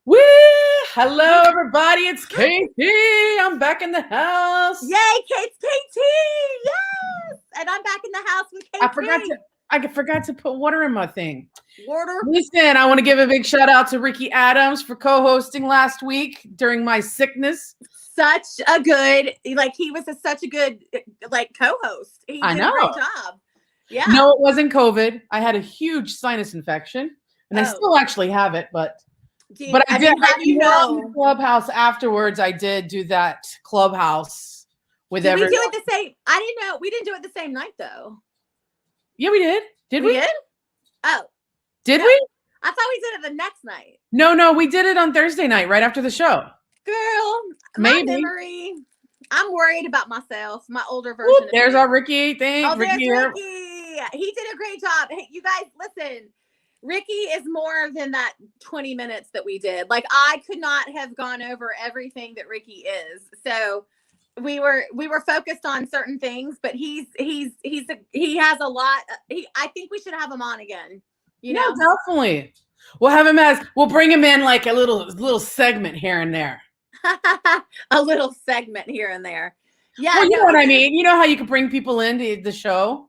Woo! Hello, everybody. It's KT. I'm back in the house. Yay, Kate's KT! Yes! And I'm back in the house with KT. I forgot to put water in my thing. Water. Listen, I want to give a big shout out to Ricky Adams for co-hosting last week during my sickness. Such a good, he was such a good, co-host. He did a great job. Yeah. No, it wasn't COVID. I had a huge sinus infection, and I still actually have it, but I did. On Clubhouse afterwards. I did do that Clubhouse with everyone. We do it the same. I didn't know we didn't do it the same night though. Yeah, we did. Did we? Did? Oh, did we? I thought we did it the next night. No, we did it on Thursday night, right after the show. Girl, maybe. My memory. I'm worried about myself. My older version. There's our Ricky thing. Oh, there's Ricky. He did a great job. Hey, you guys, listen. Ricky is more than that 20 minutes that we did. I could not have gone over everything that Ricky is. So we were focused on certain things, but he has a lot. I think we should have him on again. You know, definitely. We'll bring him in like a little segment here and there. A little segment here and there. Yeah. Well, you know what I mean? You know how you can bring people into the show?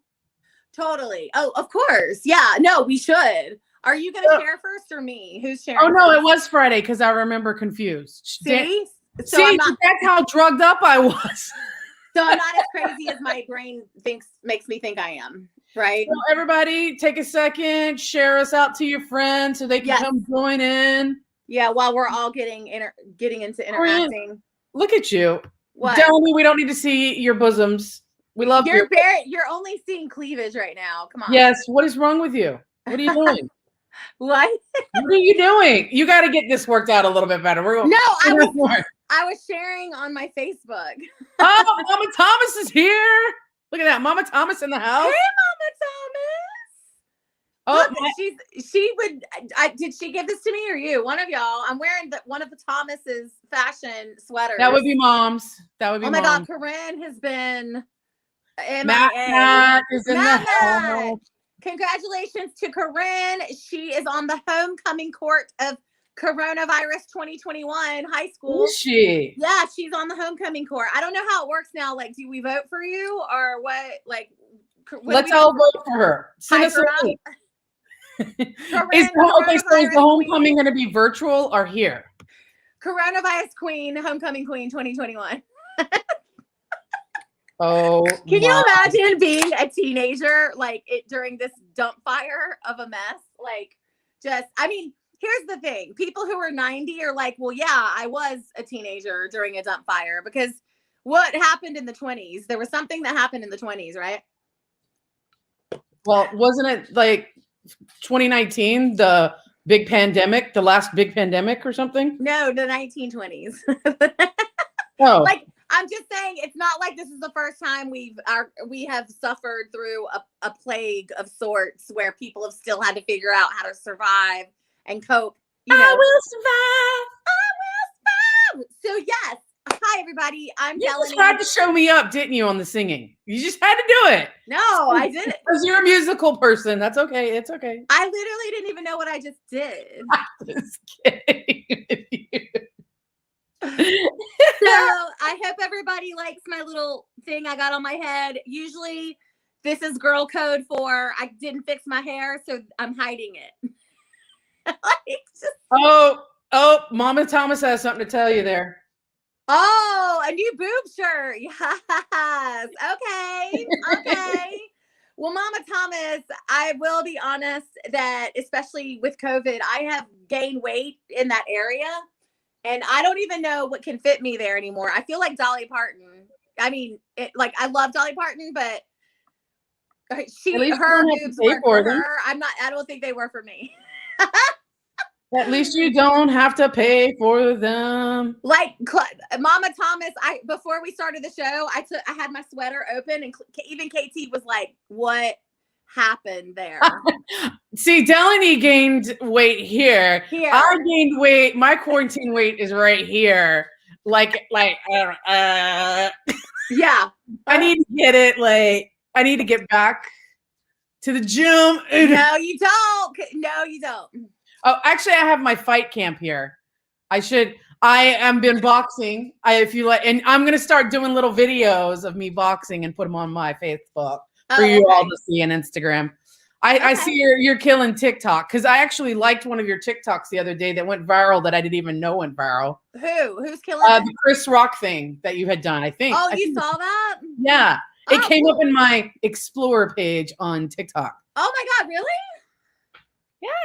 Totally. Oh, of course. Yeah. No, we should. Are you going to share first or me? Who's sharing? Oh, no, first? It was Friday because I remember confused. See? So that's how drugged up I was. So I'm not as crazy as my brain makes me think I am, right? So everybody take a second, share us out to your friends so they can come join in. Yeah, while we're all getting into interacting. Look at you. What? Dellany, we don't need to see your bosoms. We love you. You're only seeing cleavage right now. Come on. Yes. What is wrong with you? What are you doing? What? What are you doing? You got to get this worked out a little bit better. I was sharing on my Facebook. Oh, Mama Thomas is here. Look at that. Mama Thomas in the house. Hey, Mama Thomas. Oh, did she give this to me or you? One of y'all. I'm wearing one of the Thomas's fashion sweaters. That would be Mom's. Oh my God, Corinne has been Matt is in the house. Congratulations to Corinne. She is on the homecoming court of Coronavirus 2021 high school. Is she? Yeah, she's on the homecoming court. I don't know how it works now. Do we vote for you or what? Let's all vote for her. Send us a link. Is the homecoming going to be virtual or here? Coronavirus Queen, Homecoming Queen 2021. Oh, can you imagine being a teenager during this dump fire of a mess? Here's the thing. People who are 90 are like, well, yeah, I was a teenager during a dump fire because what happened in the 20s? There was something that happened in the 20s, right? Well, wasn't it 2019, the big pandemic, the last big pandemic or something? No, the 1920s. Oh. I'm just saying, it's not like this is the first time we have suffered through a plague of sorts where people have still had to figure out how to survive and cope. I will survive. So yes, hi everybody. I'm Dellany. You just tried to show me up, didn't you, on the singing? You just had to do it. No, I didn't. Because you're a musical person. That's okay. It's okay. I literally didn't even know what I just did. I'm just kidding with you. So I hope everybody likes my little thing I got on my head. Usually this is girl code for I didn't fix my hair, so I'm hiding it. Oh, Mama Thomas has something to tell you there. Oh, a new boob shirt. Yes. Okay. Well, Mama Thomas, I will be honest that especially with COVID, I have gained weight in that area. And I don't even know what can fit me there anymore. I feel like Dolly Parton. I mean, I love Dolly Parton, but her boobs were for her. I don't think they were for me. At least you don't have to pay for them. Mama Thomas, before we started the show, I had my sweater open, and even KT was like, "What happened there?" See, Dellany gained weight here. I gained weight. My quarantine weight is right here. Yeah. I need to get it. I need to get back to the gym. No, you don't. Oh, actually, I have my fight camp here. I should. I am been boxing. If you like, and I'm gonna start doing little videos of me boxing and put them on my Facebook for you all to see, and Instagram. I see you're killing TikTok, because I actually liked one of your TikToks the other day that went viral that I didn't even know went viral. Who's killing the Chris Rock thing that you had done, I think. Oh, you saw that? Yeah. It came up in my Explore page on TikTok. Oh my God, really?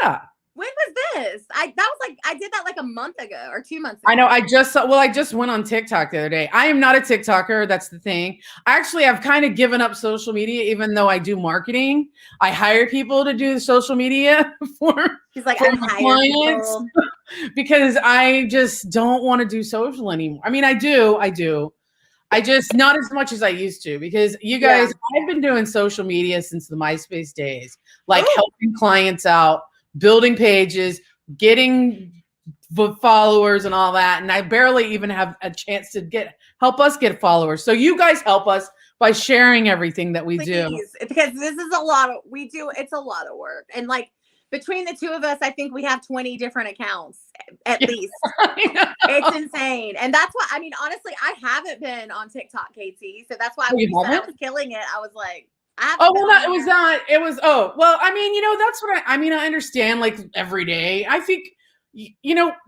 Yeah. When was this? I did that like a month ago or 2 months ago. I know. I just went on TikTok the other day. I am not a TikToker. That's the thing. Actually, I've kind of given up social media, even though I do marketing. I hire people to do the social media for clients because I just don't want to do social anymore. I mean, I do. I just not as much as I used to, because you guys, I've been doing social media since the MySpace days, like helping clients out, building pages, getting followers and all that. And I barely even have a chance to help us get followers. So you guys help us by sharing everything that we do. Because this is it's a lot of work. And like between the two of us, I think we have 20 different accounts at least. It's insane. And that's why, I mean, honestly, I haven't been on TikTok, KT. So that's why when you said I was killing it, I was like, well, it was not. It was, well, I mean, that's what I understand, like every day. I think,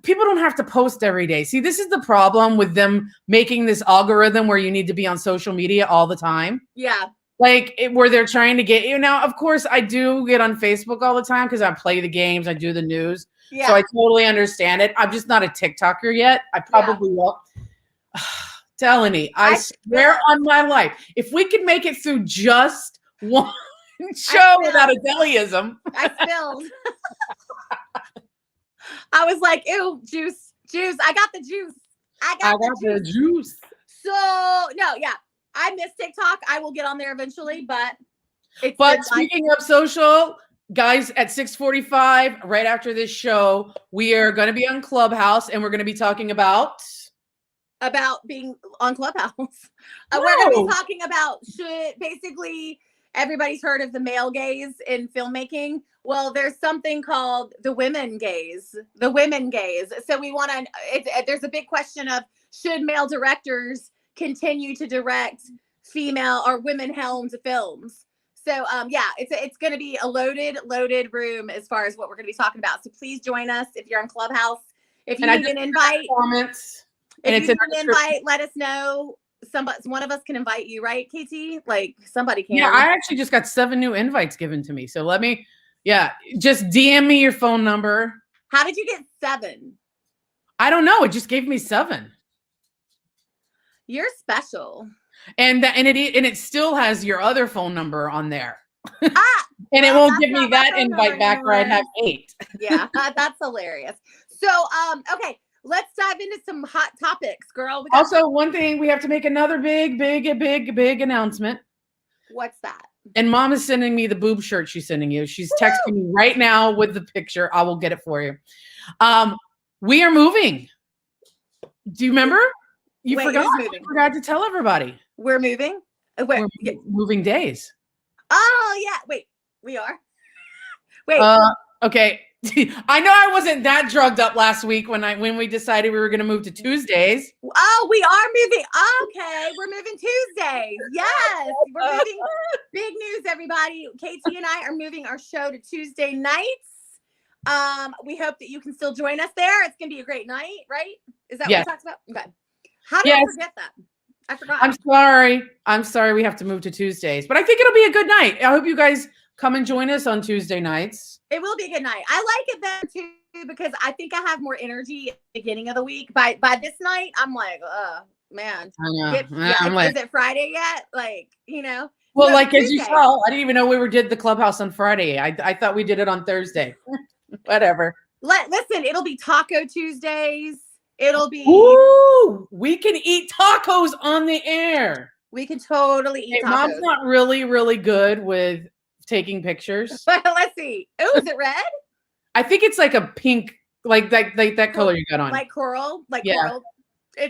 people don't have to post every day. See, this is the problem with them making this algorithm where you need to be on social media all the time. Yeah. Like where they're trying to get you. Now, of course, I do get on Facebook all the time because I play the games, I do the news. Yeah. So I totally understand it. I'm just not a TikToker yet. I probably will. Dellany, I swear on my life, if we could make it through just one show without a Deliism. I spilled. I was like, ew, juice. I got the juice. I got the juice. So, no, yeah. I miss TikTok. I will get on there eventually, but speaking of social, guys, at 6:45, right after this show, we are going to be on Clubhouse, and we're going to be talking about being on Clubhouse. We're going to be talking about basically everybody's heard of the male gaze in filmmaking. Well, there's something called the women gaze. So we want to, there's a big question of, should male directors continue to direct female or women-helmed films? So it's going to be a loaded room as far as what we're going to be talking about. So please join us if you're on Clubhouse. If you need an invite, let us know. One of us can invite you, right, KT? Like somebody can. Yeah, I actually just got 7 new invites given to me. So just DM me your phone number. How did you get 7? I don't know. It just gave me 7. You're special. And it still has your other phone number on there. And it won't give me that invite back where I'd have 8. Yeah, that's hilarious. So, okay, let's dive into some hot topics, girl. Also, one thing, we have to make another big announcement. What's that? And Mom is sending me the boob shirt she's sending you. She's texting me right now with the picture. I will get it for you. We are moving. Do you remember? You forgot to tell everybody. We're moving? We're moving days. Oh, yeah. Wait, we are? Wait. Okay. I know I wasn't that drugged up last week when we decided we were going to move to Tuesdays. Oh, we are moving. Okay. We're moving Tuesdays. Yes. We're moving. Big news, everybody. KT and I are moving our show to Tuesday nights. We hope that you can still join us there. It's going to be a great night, right? Is that what we talked about? Okay. How did I forget that? I forgot. I'm sorry we have to move to Tuesdays, but I think it'll be a good night. I hope you guys come and join us on Tuesday nights. It will be a good night. I like it then too, because I think I have more energy at the beginning of the week. By this night, I'm like, man. I know. Is it Friday yet? Well, like Tuesday. As you saw, I didn't even know we did the Clubhouse on Friday. I thought we did it on Thursday. Whatever. Listen, it'll be Taco Tuesdays. It'll be. Ooh, we can eat tacos on the air. We can totally eat tacos. Mom's not really, really good with taking pictures. But let's see. Oh, is it red? I think it's like a pink, like that color you got on. Like coral? Coral? I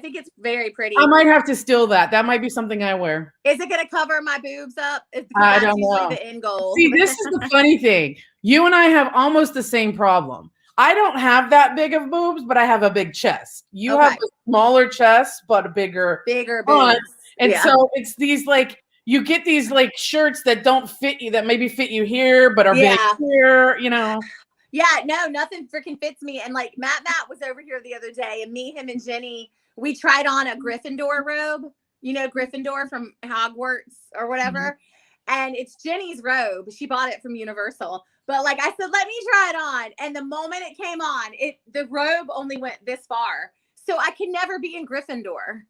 think it's very pretty. I might have to steal that. That might be something I wear. Is it going to cover my boobs up? I don't know. The end goal. See, this is the funny thing. You and I have almost the same problem. I don't have that big of boobs, but I have a big chest. You Okay. have a smaller chest, but a bigger boobs. And so it's these like, you get these like shirts that don't fit you, that maybe fit you here, but are big here, you know? Yeah, no, nothing freaking fits me. And like Matt was over here the other day, and me, him, and Jenny, we tried on a Gryffindor robe. You know, Gryffindor from Hogwarts or whatever. And it's Jenny's robe. She bought it from Universal. But like I said, let me try it on. And the moment it came on, the robe only went this far. So I can never be in Gryffindor.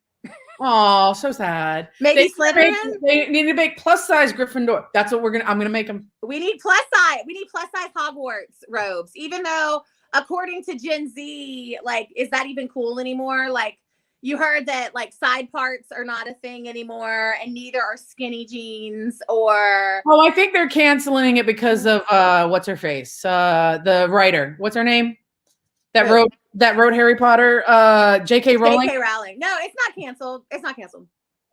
Oh, so sad. Maybe Slytherin? They need to make plus size Gryffindor. That's what I'm gonna make them. We need plus size. We need plus size Hogwarts robes. Even though, according to Gen Z, like, is that even cool anymore? Like, you heard that like side parts are not a thing anymore, and neither are skinny jeans or. Oh, I think they're canceling it because of what's her face? The writer. What's her name? That wrote Harry Potter, J.K. Rowling. J.K. Rowling. No, it's not canceled. It's not canceled.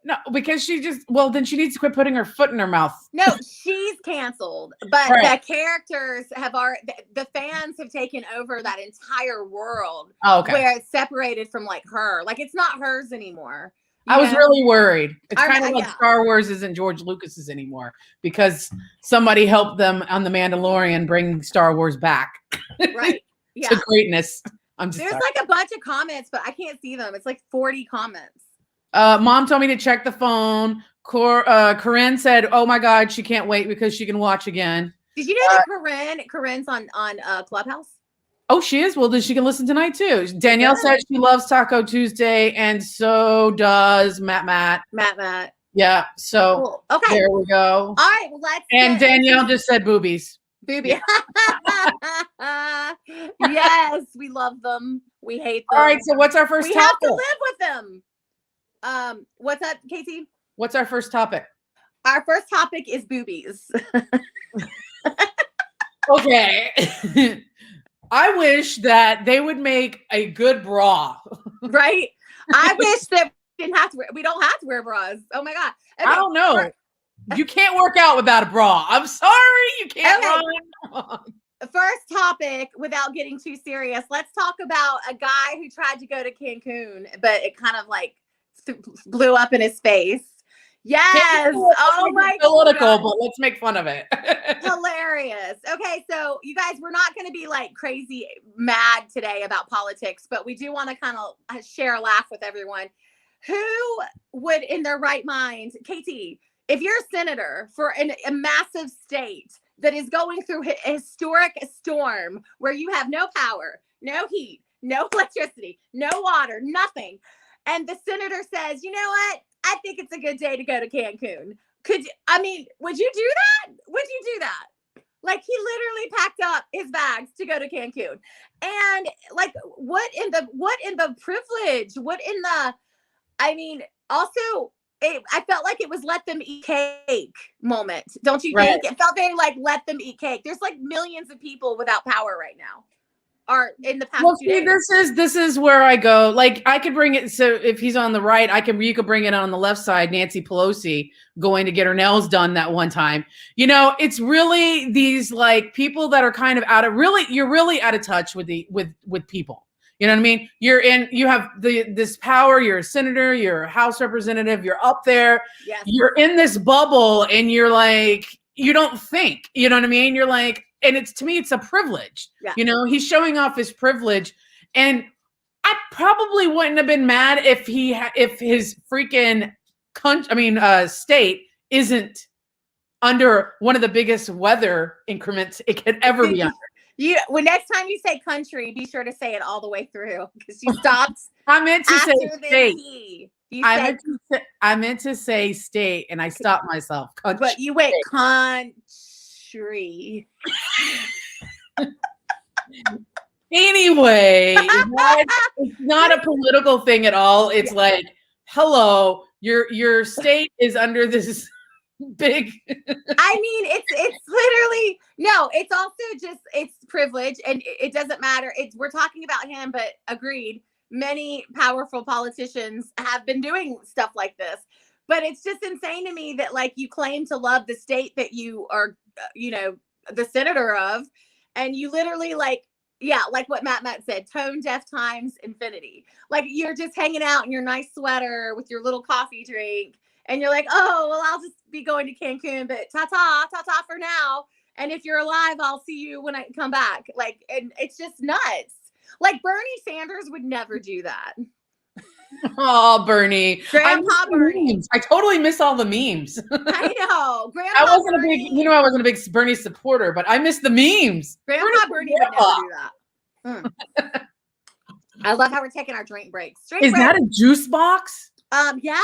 No, because then she needs to quit putting her foot in her mouth. No, she's canceled. But the characters the fans have taken over that entire world. Oh, okay. Where it's separated from like her. Like it's not hers anymore. I was really worried. It's kind of like Star Wars isn't George Lucas's anymore because somebody helped them on The Mandalorian bring Star Wars back. Right. Yeah. To greatness. There's like a bunch of comments, but I can't see them. It's like 40 comments. Mom told me to check the phone. Corinne said, "Oh my God, she can't wait because she can watch again." Did you know that Corinne's on Clubhouse? Oh, she is. Well, then she can listen tonight too. Danielle said she loves Taco Tuesday, and so does Matt. Yeah. So cool. Okay, there we go. All right, well, let's. And Danielle just said boobies. Booby. Yes, we love them. We hate them. All right, so what's our first topic? We have to live with them. What's up, KT? What's our first topic? Our first topic is boobies. Okay. I wish that they would make a good bra. Right? I wish that we don't have to wear bras. Oh my God. Okay, I don't know. You can't work out without a bra. I'm sorry, you can't run. First topic, without getting too serious, let's talk about a guy who tried to go to Cancun, but it kind of like blew up in his face. Yes. Oh my political, but let's make fun of it. Hilarious. Okay, so you guys, we're not going to be like crazy mad today about politics, but we do want to kind of share a laugh with everyone. Who would, in their right mind, KT, if you're a senator for a massive state that is going through a historic storm where you have no power, no heat, no electricity, no water, nothing, and the senator says, you know what? I think it's a good day to go to Cancun. Would you do that? Would you do that? Like, he literally packed up his bags to go to Cancun. And like, what in the privilege? I felt like it was let them eat cake moment. Don't you think? It felt very like let them eat cake. There's like millions of people without power right now. Are in the past. Well, see, this is where I go. Like, I could bring it. So if he's on the right, you could bring it on the left side. Nancy Pelosi going to get her nails done that one time. You know, it's really these like people that are kind of you're really out of touch with with people. You know what I mean? You have this power. You're a senator. You're a House representative. You're up there. Yes. You're in this bubble, and you're like, you don't think. You know what I mean? You're like. And to me, it's a privilege. Yeah. You know, he's showing off his privilege. And I probably wouldn't have been mad if his freaking state isn't under one of the biggest weather increments it could ever be under. Next time you say country, be sure to say it all the way through because you stopped. I meant to say state. I meant to say state, and I stopped myself. Country. But you went country. Anyway, it's not a political thing at all. It's like, hello, your state is under this big. It's literally no. It's also just it's privilege, and it doesn't matter. We're talking about him, but agreed. Many powerful politicians have been doing stuff like this. But it's just insane to me that like you claim to love the state that you are, the senator of, and you literally like Yeah, like what Matt said, tone deaf times infinity. Like you're just hanging out in your nice sweater with your little coffee drink, and you're like, oh, well, I'll just be going to Cancun, but ta-ta for now. And if you're alive, I'll see you when I come back. Like, and it's just nuts. Like Bernie Sanders would never do that. Oh, Bernie. Grandpa Bernie. I totally miss all the memes. I know. Grandpa I wasn't Bernie. I wasn't a big Bernie supporter, but I miss the memes. Grandpa Bernie would never do that. I love how we're taking our drink breaks. Is that a juice box? Yeah,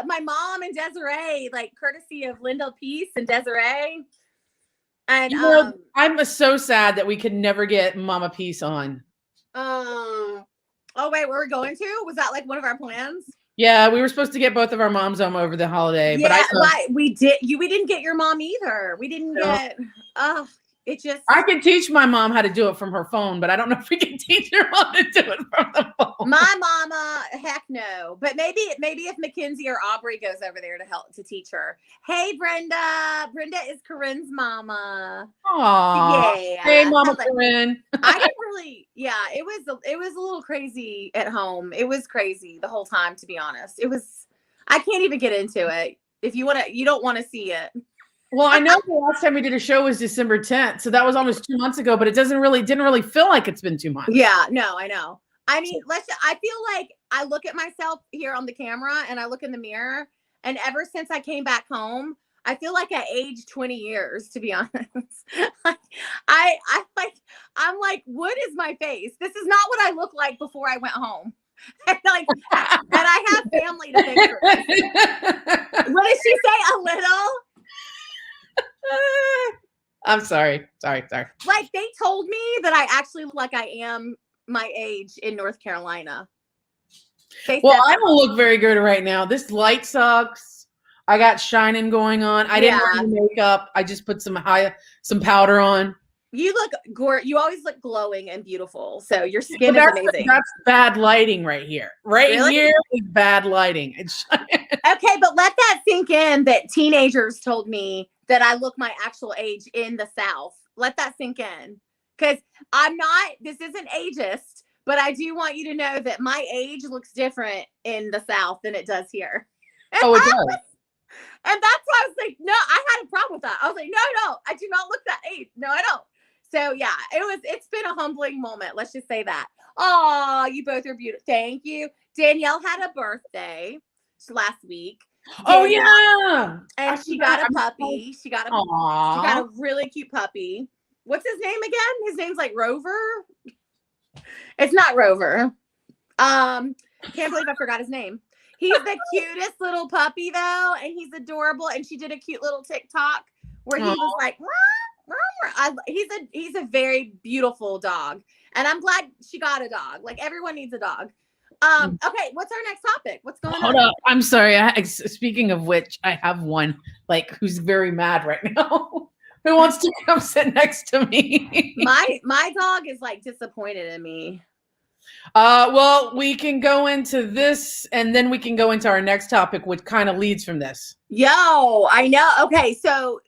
my mom and Desiree, like courtesy of Linda Peace and Desiree. And I'm so sad that we could never get Mama Peace on. Oh wait, where we're going to? Was that like one of our plans? Yeah, we were supposed to get both of our moms home over the holiday, but we didn't get your mom either. We didn't get. I can teach my mom how to do it from her phone, but I don't know if we can teach her mom to do it from the phone. My mama, heck no. But maybe if Mackenzie or Aubrey goes over there to help to teach her. Hey, Brenda. Brenda is Corinne's mama. Aww. Yeah. Hey, Mama Corinne. I didn't really. Yeah, it was a little crazy at home. It was crazy the whole time, to be honest. It was. I can't even get into it. If you don't want to see it. Well, I know the last time we did a show was December 10th, so that was almost 2 months ago, but it didn't really feel like it's been 2 months. Yeah, no, I know. I mean, I feel like I look at myself here on the camera and I look in the mirror, and ever since I came back home, I feel like I aged 20 years, to be honest. I'm like, what is my face? This is not what I looked like before I went home. And I have family to thank for this. What did she say? A little? I'm sorry. Like they told me that I actually look like I am my age in North Carolina. Well, I don't look very good right now. This light sucks. I got shining going on. I didn't wear any makeup. I just put some powder on. You look you always look glowing and beautiful. So your skin is amazing. That's bad lighting right here. Here is bad lighting. Okay, but let that sink in that teenagers told me that I look my actual age in the South. Let that sink in. Because this isn't ageist, but I do want you to know that my age looks different in the South than it does here. Oh, it does. And that's why I was like, no, I had a problem with that. I was like, no, I do not look that age. No, I don't. So yeah, it's been a humbling moment. Let's just say that. Oh, you both are beautiful. Thank you. Danielle had a birthday last week. Oh yeah. And she got a puppy. She got a really cute puppy. What's his name again? His name's like Rover. It's not Rover. Can't believe I forgot his name. He's the cutest little puppy though, and he's adorable. And she did a cute little TikTok where he was like, he's a very beautiful dog. And I'm glad she got a dog. Like everyone needs a dog. Okay, what's our next topic? What's going on? Hold up. I'm sorry. Speaking of which, I have one who's very mad right now. Who wants to come sit next to me? My dog is disappointed in me. Well, we can go into this and then we can go into our next topic, which kind of leads from this. Yo, I know. Okay, so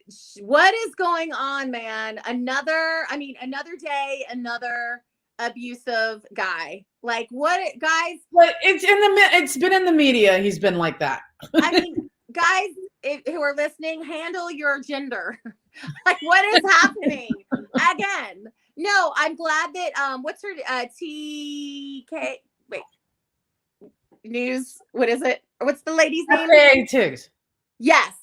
what is going on, man? Another day, another abusive guy. Like what, guys? But it's been in the media. He's been like that. I mean, guys who are listening, handle your gender. Like what is happening again? No, I'm glad that what's her TK News? What is it? What's the lady's name? Tiggs. Yes,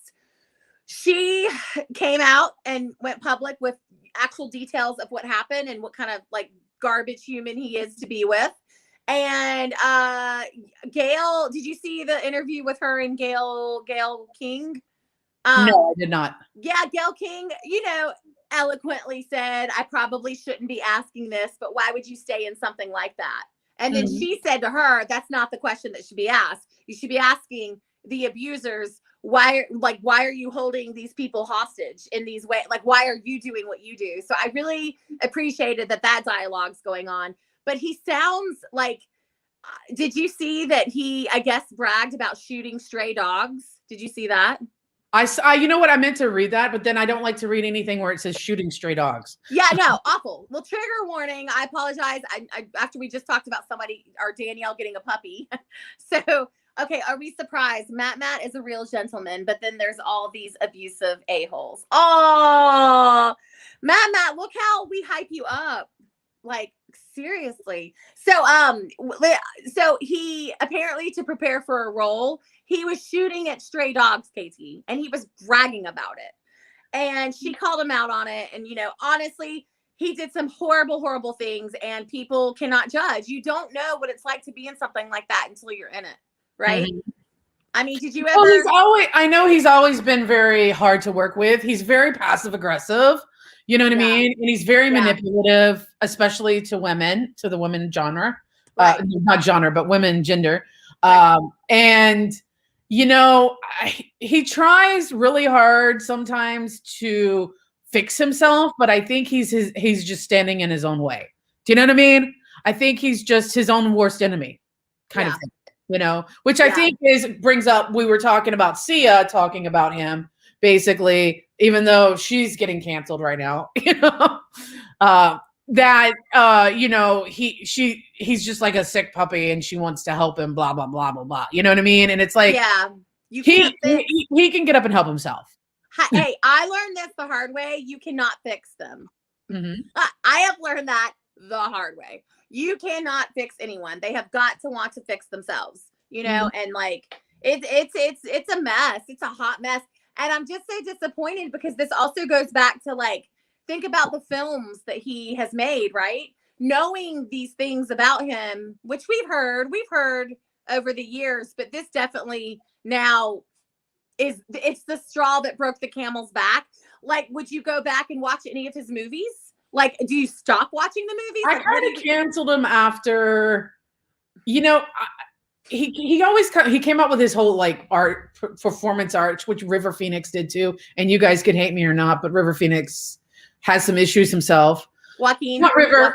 she came out and went public with actual details of what happened and what kind of garbage human he is to be with. And Gail, did you see the interview with her and Gail King? No, I did not. Yeah, Gail King, eloquently said, I probably shouldn't be asking this, but why would you stay in something like that? And then she said to her, that's not the question that should be asked. You should be asking the abusers, why are you holding these people hostage in these ways? Like, why are you doing what you do? So I really appreciated that dialogue's going on. But he sounds like, did you see that he, I guess, bragged about shooting stray dogs? Did you see that? You know what? I meant to read that, but then I don't like to read anything where it says shooting stray dogs. Yeah, no, awful. Well, trigger warning. I apologize. I after we just talked about somebody or Danielle getting a puppy. So, okay, are we surprised? Matt is a real gentleman, but then there's all these abusive a-holes. Oh, Matt, look how we hype you up. Like, seriously. So he apparently, to prepare for a role, he was shooting at stray dogs, KT, and he was bragging about it. And she called him out on it. And, honestly, he did some horrible, horrible things, and people cannot judge. You don't know what it's like to be in something like that until you're in it. Right. Mm-hmm. I mean, did you ever? Well, I know he's always been very hard to work with. He's very passive aggressive. You know what I mean? And he's very manipulative, especially to women, to the women genre, right. Not genre, but women gender. Right. And, he tries really hard sometimes to fix himself, but I think he's just standing in his own way. Do you know what I mean? I think he's just his own worst enemy kind of thing, which I think brings up, we were talking about Sia talking about him, basically, even though she's getting canceled right now, he's just like a sick puppy and she wants to help him, blah, blah, blah, blah, blah. You know what I mean? And it's like, he can get up and help himself. Hey, I learned this the hard way. You cannot fix them. Mm-hmm. I have learned that the hard way. You cannot fix anyone. They have got to want to fix themselves, mm-hmm. And like, it's a mess. It's a hot mess. And I'm just so disappointed because this also goes back to, like, think about the films that he has made, right? Knowing these things about him, which we've heard over the years, but this definitely now it's the straw that broke the camel's back. Like, would you go back and watch any of his movies? Like, do you stop watching the movies? I kind of canceled him after, he came up with his whole like performance art, which River Phoenix did too. And you guys can hate me or not, but River Phoenix has some issues himself. Not River.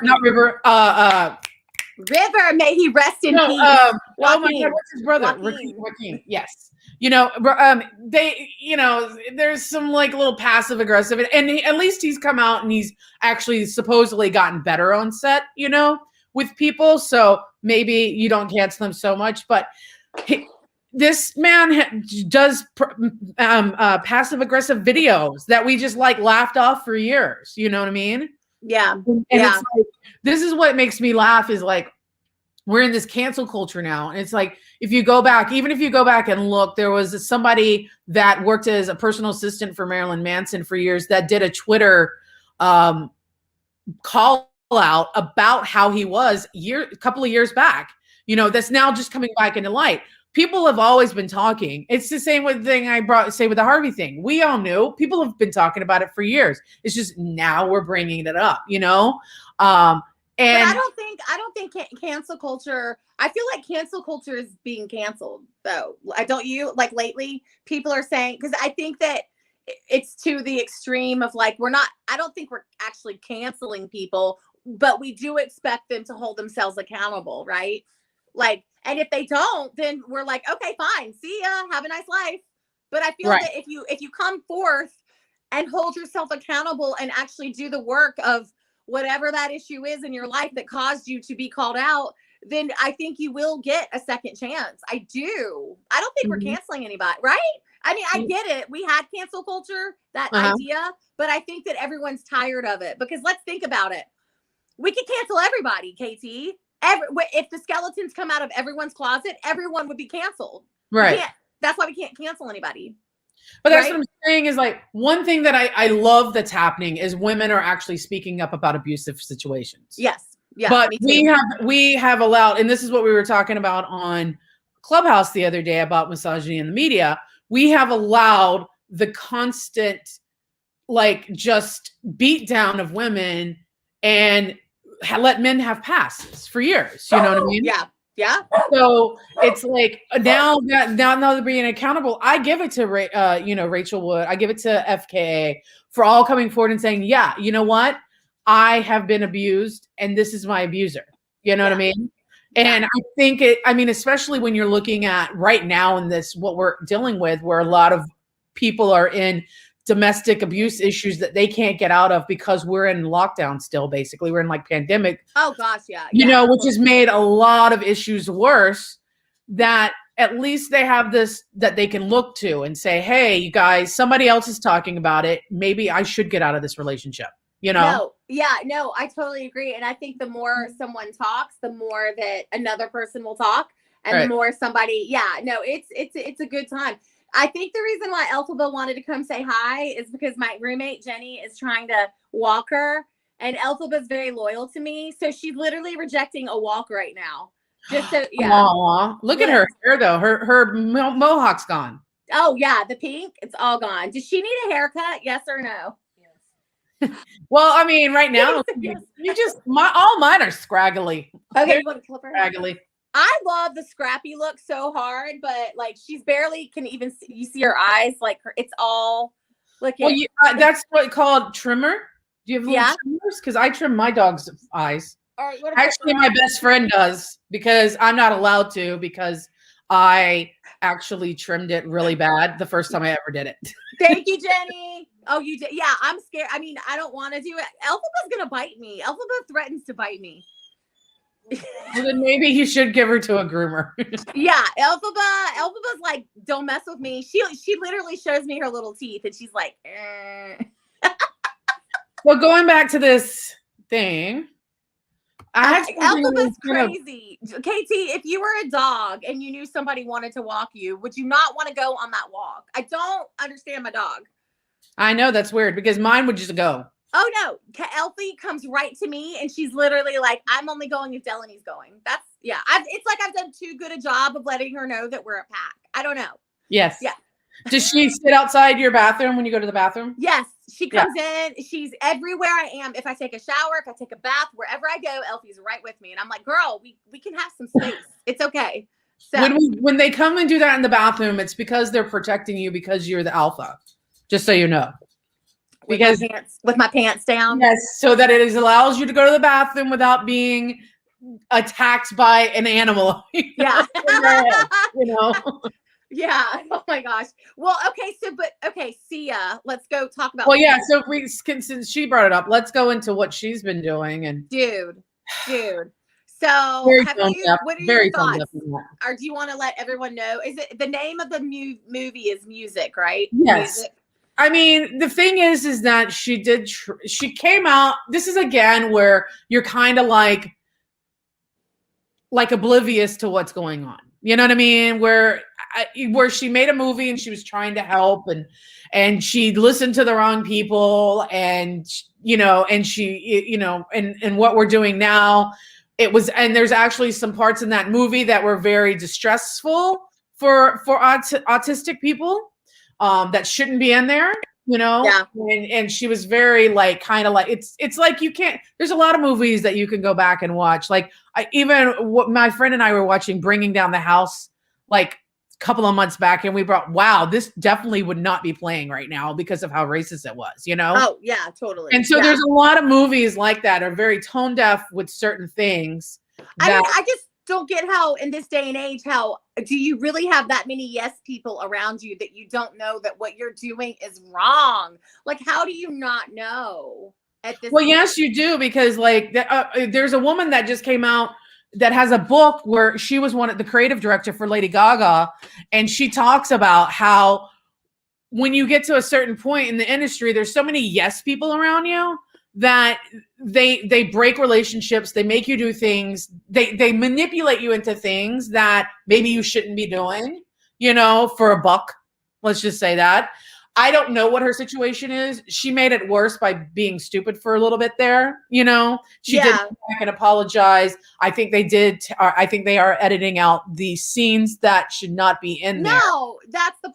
River, may he rest in peace. Oh my God, what's his brother? Joaquin. Yes. There's some like little passive aggressive, and at least he's come out and he's actually supposedly gotten better on set, with people. So maybe you don't cancel him so much, but this man does passive aggressive videos that we just like laughed off for years. You know what I mean? Yeah. And it's like, this is what makes me laugh is like, we're in this cancel culture now. And it's like, even if you go back and look, there was somebody that worked as a personal assistant for Marilyn Manson for years that did a Twitter call out about how he was a couple of years back, that's now just coming back into light. People have always been talking. It's the same thing I say with the Harvey thing. We all knew. People have been talking about it for years. It's just now we're bringing it up, And but I don't think cancel culture. I feel like cancel culture is being canceled, though. Don't you? Like lately, people are saying, because I think that it's to the extreme of like I don't think we're actually canceling people, but we do expect them to hold themselves accountable, right? Like, and if they don't, then we're like, okay, fine, see ya, have a nice life. But I feel that if you come forth and hold yourself accountable and actually do the work of whatever that issue is in your life that caused you to be called out, then I think you will get a second chance. I do. I don't think we're canceling anybody, right? I mean, I get it. We had cancel culture, that idea, but I think that everyone's tired of it because let's think about it. We could cancel everybody, KT. If the skeletons come out of everyone's closet, everyone would be canceled. Right. That's why we can't cancel anybody. But that's what I'm saying is like one thing that I love that's happening is women are actually speaking up about abusive situations. Yes. Yeah. But we have allowed, and this is what we were talking about on Clubhouse the other day about misogyny in the media. We have allowed the constant, like, just beat down of women and let men have passes for years. You know what I mean? Yeah. Yeah. So it's like now they're being accountable. I give it to Rachel Wood. I give it to FKA for all coming forward and saying, yeah, you know what? I have been abused and this is my abuser. You know what I mean? And I think especially when you're looking at right now in this, what we're dealing with, where a lot of people are in domestic abuse issues that they can't get out of because we're in lockdown still. Basically, we're in like pandemic. Oh gosh, yeah. You know, which has made a lot of issues worse. That at least they have this that they can look to and say, hey, you guys, somebody else is talking about it. Maybe I should get out of this relationship. You know? No, I totally agree. And I think the more someone talks, the more that another person will talk. And the more somebody, it's a good time. I think the reason why Elphaba wanted to come say hi is because my roommate Jenny is trying to walk her, and Elphaba is very loyal to me. So she's literally rejecting a walk right now. Just so, yeah. Aww. Look at her hair though. Her mohawk's gone. Oh yeah, the pink, it's all gone. Does she need a haircut? Yes or no? Yes. Well, I mean, right now you just all mine are scraggly. Okay, you want to clip her? Scraggly. I love the scrappy look so hard, but like she's barely can even see, you see her eyes, like it's all well, that's what called trimmer. Do you have little trimmers? Because I trim my dog's eyes. All right, actually, my best friend does because I'm not allowed to because I actually trimmed it really bad the first time I ever did it. Thank you, Jenny. Oh, you did? Yeah, I'm scared. I mean, I don't want to do it. Elphaba's gonna bite me. Elphaba threatens to bite me. Well, then maybe you should give her to a groomer. Yeah, Elphaba's like, don't mess with me. She literally shows me her little teeth, and she's like, Well, going back to this thing. Elphaba's crazy. KT, if you were a dog and you knew somebody wanted to walk you, would you not want to go on that walk? I don't understand my dog. I know that's weird because mine would just go. Oh no, Elfie comes right to me and she's literally like, I'm only going if Dellany's going. That's it's like I've done too good a job of letting her know that we're a pack. I don't know. Yes. Yeah. Does she sit outside your bathroom when you go to the bathroom? Yes. She comes in. She's everywhere I am. If I take a shower, if I take a bath, wherever I go, Elfie's right with me. And I'm like, girl, we can have some space. It's okay. So when they come and do that in the bathroom, it's because they're protecting you because you're the alpha. Just so you know. Because with my pants down. Yes, so that it allows you to go to the bathroom without being attacked by an animal. Yeah. You know. Yeah. Oh my gosh. Well, okay. Sia, let's go talk about. Well, yeah. So since she brought it up, let's go into what she's been doing. And dude. So, what are your thoughts? Or do you want to let everyone know? Is it the name of the new movie is Music, right? Yes. Music. I mean, the thing is that she did. She came out. This is again where you're kind of like oblivious to what's going on. You know what I mean? Where she made a movie and she was trying to help and she listened to the wrong people and and what we're doing now. It was, and there's actually some parts in that movie that were very distressful for autistic people that shouldn't be in there. Yeah. And she was very it's like you can't. There's a lot of movies that you can go back and watch. Like what my friend and I were watching, Bringing Down the House, like a couple of months back, and we brought, wow, this definitely would not be playing right now because of how racist it was. Oh yeah, totally. And so there's a lot of movies like that are very tone deaf with certain things. I just don't get how in this day and age, how do you really have that many yes people around you that you don't know that what you're doing is wrong? Like, how do you not know at this point? Yes, you do, because there's a woman that just came out that has a book where she was the creative director for Lady Gaga, and she talks about how when you get to a certain point in the industry, there's so many yes people around you that they break relationships, they make you do things, they manipulate you into things that maybe you shouldn't be doing, for a buck. Let's just say that. I don't know what her situation is. She made it worse by being stupid for a little bit there. She did come back and apologize. I think they did. I think they are editing out the scenes that should not be in there. No, that's the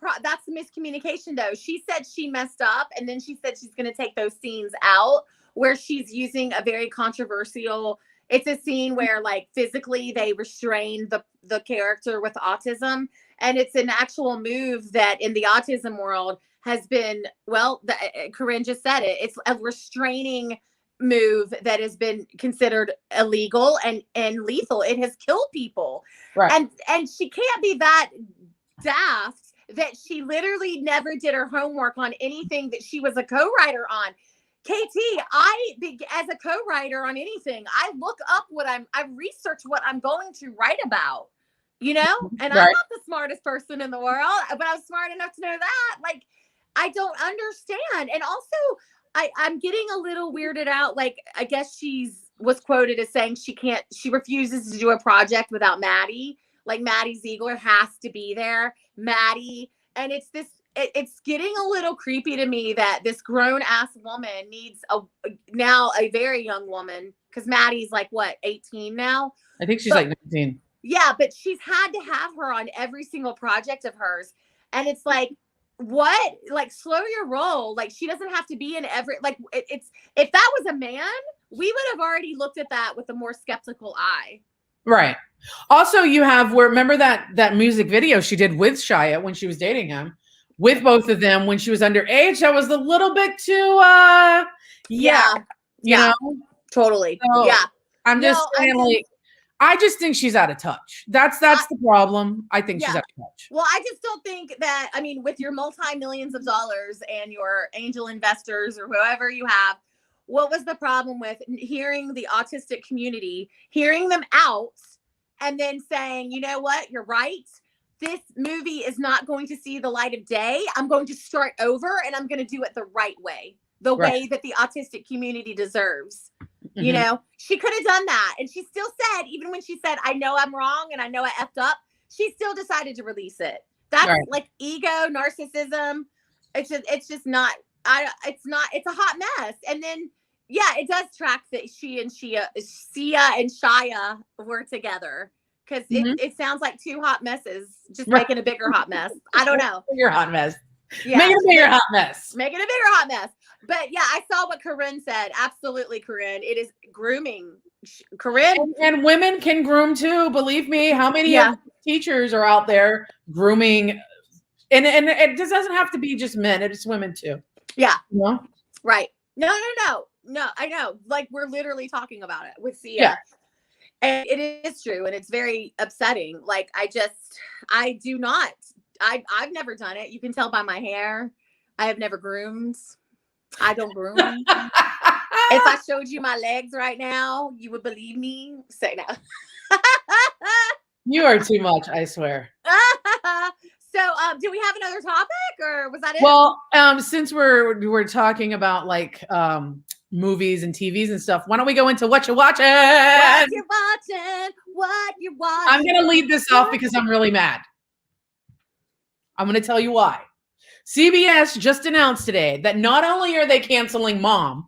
miscommunication though. She said she messed up, and then she said she's going to take those scenes out where she's using a very controversial. It's a scene where physically they restrain the character with autism, and it's an actual move that in the autism world has been, Corinne just said it. It's a restraining move that has been considered illegal and lethal. It has killed people. Right. And she can't be that daft that she literally never did her homework on anything that she was a co-writer on. KT, as a co-writer on anything, I look up I research what I'm going to write about, and I'm not the smartest person in the world, but I'm smart enough to know that. Like, I don't understand. And also I'm getting a little weirded out. Like, I guess was quoted as saying she refuses to do a project without Maddie. Like, Maddie Ziegler has to be there. Maddie. And it's getting a little creepy to me that this grown ass woman needs now a very young woman, because Maddie's like, what, 18 now? I think she's like 19. Yeah, but she's had to have her on every single project of hers. And it's like, what? Like, slow your roll. Like, she doesn't have to be in every, like, if that was a man, we would have already looked at that with a more skeptical eye. Right. Also, you have remember that music video she did with Shia when she was dating him, with both of them when she was underage. That was a little bit too, you know, totally. So, yeah. I'm just saying, like, I just think she's out of touch. That's the problem. I think she's out of touch. Well, I just don't think that, I mean, with your multi-millions of dollars and your angel investors or whoever you have, what was the problem with hearing the autistic community, hearing them out, and then saying, you know what, you're right. This movie is not going to see the light of day. I'm going to start over, and I'm going to do it the right way, the way that the autistic community deserves. Mm-hmm. She could have done that. And she still said, even when she said, I know I'm wrong and I know I effed up, she still decided to release it. That's like ego, narcissism. It's just not, it's a hot mess. And then, it does track that Sia and Shia were together, because it sounds like two hot messes just making a bigger hot mess. I don't know. Bigger hot mess. Yeah. Making a bigger hot mess. Making a bigger hot mess. But I saw what Corinne said. Absolutely, Corinne. It is grooming. Corinne. And women can groom too. Believe me. How many teachers are out there grooming? And it just doesn't have to be just men. It's women too. Yeah. No? Right. No, I know. Like, we're literally talking about it with Sia. Yeah. And it is true. And it's very upsetting. Like, I've never done it. You can tell by my hair. I have never groomed. I don't groom. If I showed you my legs right now, you would believe me. Say no. You are too much, I swear. So, do we have another topic, or was that it? Well, since we're talking about like movies and TVs and stuff, why don't we go into what you're watching? What you're watching. I'm gonna lead this off because I'm really mad. I'm gonna tell you why. CBS just announced today that not only are they canceling Mom,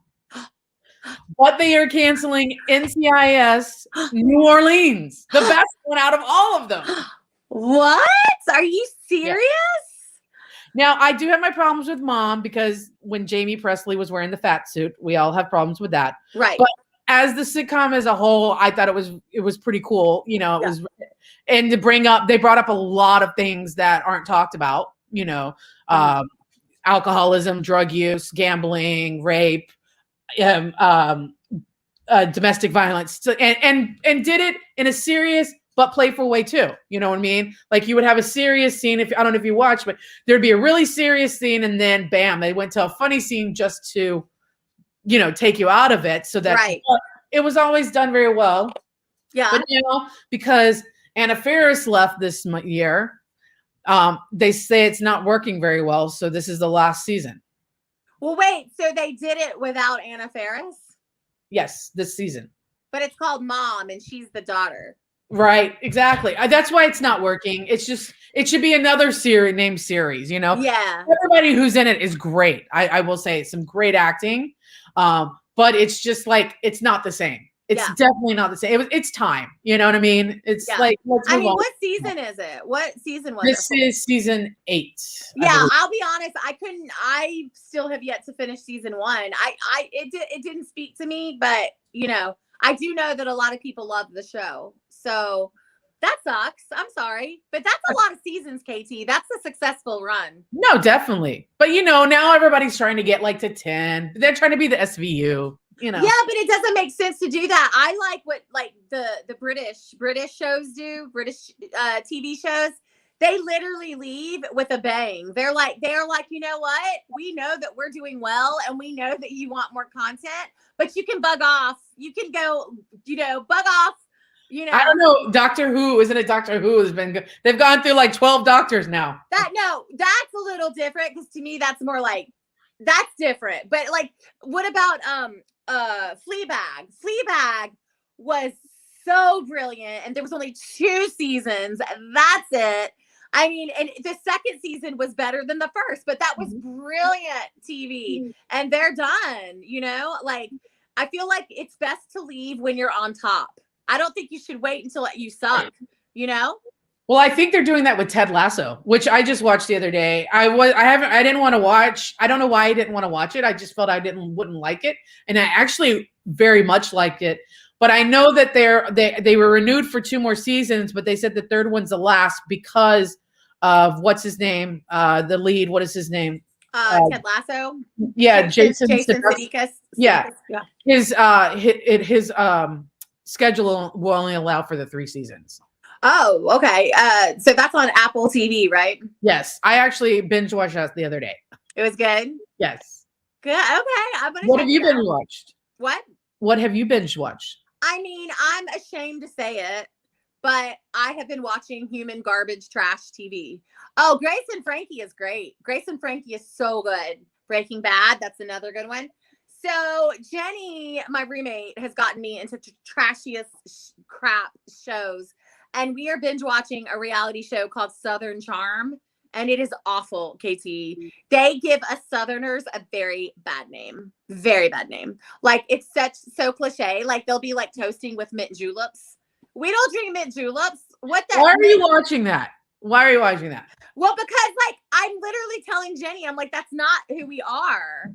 but they are canceling NCIS New Orleans, the best one out of all of them. What? Are you serious? Yeah. Now, I do have my problems with Mom, because when Jamie Presley was wearing the fat suit, we all have problems with that. Right. But as the sitcom as a whole, I thought it was pretty cool. It was, and they brought up a lot of things that aren't talked about. Alcoholism, drug use, gambling, rape, domestic violence, and did it in a serious but playful way too. You know what I mean? Like, you would have a serious scene, I don't know if you watch, but there'd be a really serious scene, and then bam, they went to a funny scene just to, take you out of it. So that it was always done very well. Yeah. But because Anna Faris left this year, they say it's not working very well. So this is the last season. Well, wait, so they did it without Anna Faris? Yes, this season. But it's called Mom, and she's the daughter. Right, exactly. That's why it's not working. It's just, it should be another series, Yeah. Everybody who's in it is great. I will say, some great acting. But it's just like, it's not the same. It's definitely not the same. It's time. You know what I mean? It's like, let's move on. What season is it? What season was this? This is season 8. Yeah, I'll be honest. I still have yet to finish season 1. It didn't speak to me, but I do know that a lot of people love the show. So that sucks. I'm sorry, but that's a lot of seasons, KT. That's a successful run. No, definitely. But now everybody's trying to get like to 10. They're trying to be the SVU. Yeah, but it doesn't make sense to do that. I like what the British shows do, British TV shows. They literally leave with a bang. They're like, you know what? We know that we're doing well, and we know that you want more content, but you can bug off. You can go, bug off. I don't know. Doctor Who, isn't it? Doctor Who has been good. They've gone through like 12 doctors now. That's a little different, because to me that's more like, that's different. But like, what about Fleabag? Fleabag was so brilliant, and there was only 2 seasons. That's it. I mean, and the second season was better than the first, but that was brilliant TV, and they're done. Like, I feel like it's best to leave when you're on top. I don't think you should wait until you suck. Well, I think they're doing that with Ted Lasso, which I just watched the other day. I didn't want to watch. I don't know why I didn't want to watch it. I just felt I wouldn't like it, and I actually very much liked it. But I know that they were renewed for 2 more seasons, but they said the 3rd one's the last because of what's his name, the lead. What is his name? Ted Lasso. Yeah, Jason Sudeikis. Yeah, his schedule will only allow for the 3 seasons. Oh, okay. So that's on Apple TV, right? Yes, I actually binge watched that the other day. It was good. Yes. Good. Okay. What have you binge watched? What have you binge watched? I mean, I'm ashamed to say it, but I have been watching human garbage trash TV. Oh, Grace and Frankie is great. Grace and Frankie is so good. Breaking Bad, that's another good one. So Jenny, my roommate, has gotten me into trashiest crap shows, and we are binge watching a reality show called Southern Charm, and it is awful, KT. They give us Southerners a very bad name. Very bad name. Like, it's so cliche. Like, they'll be like toasting with mint juleps. We don't drink mint juleps. Why are you watching that? Why are you watching that? Well, because like, I'm literally telling Jenny, I'm like, that's not who we are.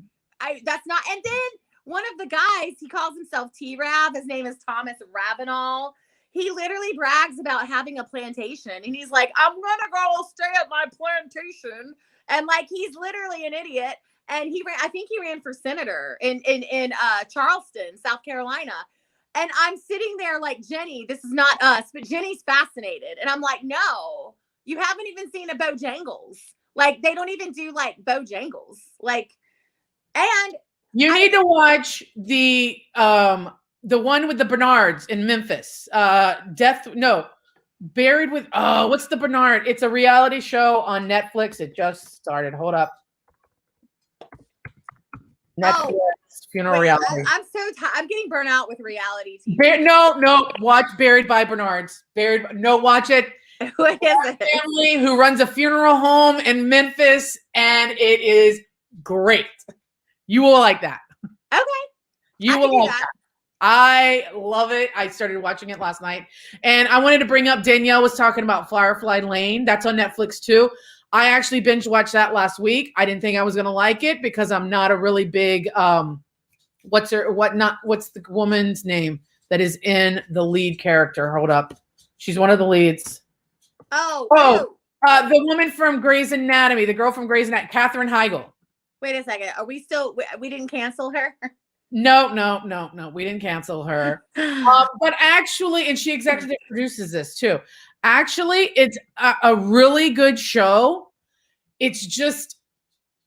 That's not. And then one of the guys, he calls himself T-Rav. His name is Thomas Ravenel. He literally brags about having a plantation, and he's like, I'm gonna go stay at my plantation, and like, he's literally an idiot. And I think he ran for senator in Charleston, South Carolina. And I'm sitting there like, Jenny, this is not us, but Jenny's fascinated, and I'm like, no, you haven't even seen a Bojangles. Like, they don't even do like Bojangles. Like, and you need to watch the one with the Bernards in Memphis. Buried with, what's the Bernard? It's a reality show on Netflix. It just started. Hold up. Netflix funeral reality. I'm so tired. I'm getting burnt out with reality TV. No. Watch Buried by Bernards. Watch it. What is it? Family who runs a funeral home in Memphis, and it is great. You will like that. Okay. You will like that. I love it. I started watching it last night, and I wanted to bring up, Danielle was talking about Firefly Lane. That's on Netflix too. I actually binge watched that last week. I didn't think I was going to like it because I'm not a really big, what's the woman's name that is in the lead character? Hold up. She's one of the leads. The woman from Grey's Anatomy, the girl from Grey's Anatomy, Katherine Heigl. Wait a second. Are we still, we didn't cancel her? No. We didn't cancel her. But actually, and she executive produces this too. Actually, it's a really good show. It's just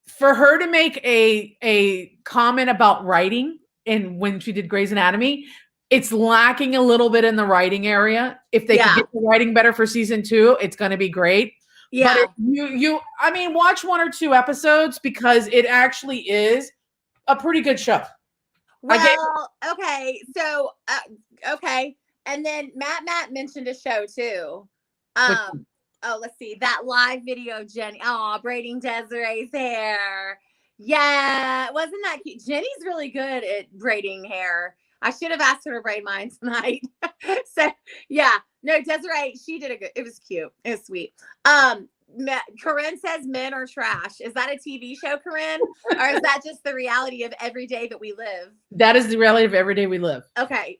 for her to make a comment about writing, and when she did Grey's Anatomy, it's lacking a little bit in the writing area. If they could get the writing better for season 2, it's going to be great. Yeah. But watch 1 or 2 episodes, because it actually is a pretty good show. Well, okay. So, okay. And then Matt mentioned a show too. Let's see. That live video, Jenny. Oh, braiding Desiree's hair. Yeah. Wasn't that cute? Jenny's really good at braiding hair. I should have asked her to braid mine tonight. So, yeah. No, Desiree, she did it was cute. It was sweet. Corinne says men are trash. Is that a TV show, Corinne? Or is that just the reality of every day that we live? That is the reality of every day we live. Okay.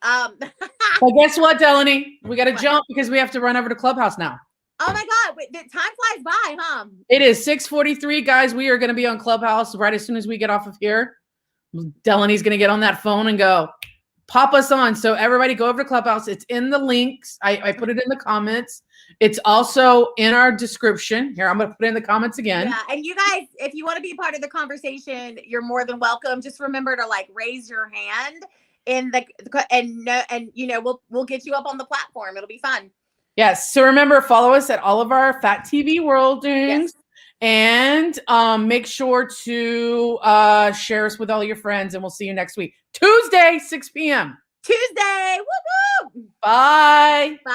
Well, guess what, Dellany? We got to jump because we have to run over to Clubhouse now. Oh my God. Wait, the time flies by, huh? It is 6:43, guys. We are going to be on Clubhouse right as soon as we get off of here. Dellany's going to get on that phone and go, pop us on. So everybody go over to Clubhouse. It's in the links. I put it in the comments. It's also in our description. Here, I'm going to put it in the comments again. Yeah. And you guys, if you want to be part of the conversation, you're more than welcome. Just remember to like raise your hand we'll get you up on the platform. It'll be fun. Yes. So remember, follow us at all of our Fat TV Worldings. Yes. And make sure to share us with all your friends, and we'll see you next week. Tuesday, 6 p.m. Tuesday. Woo woo. Bye. Bye.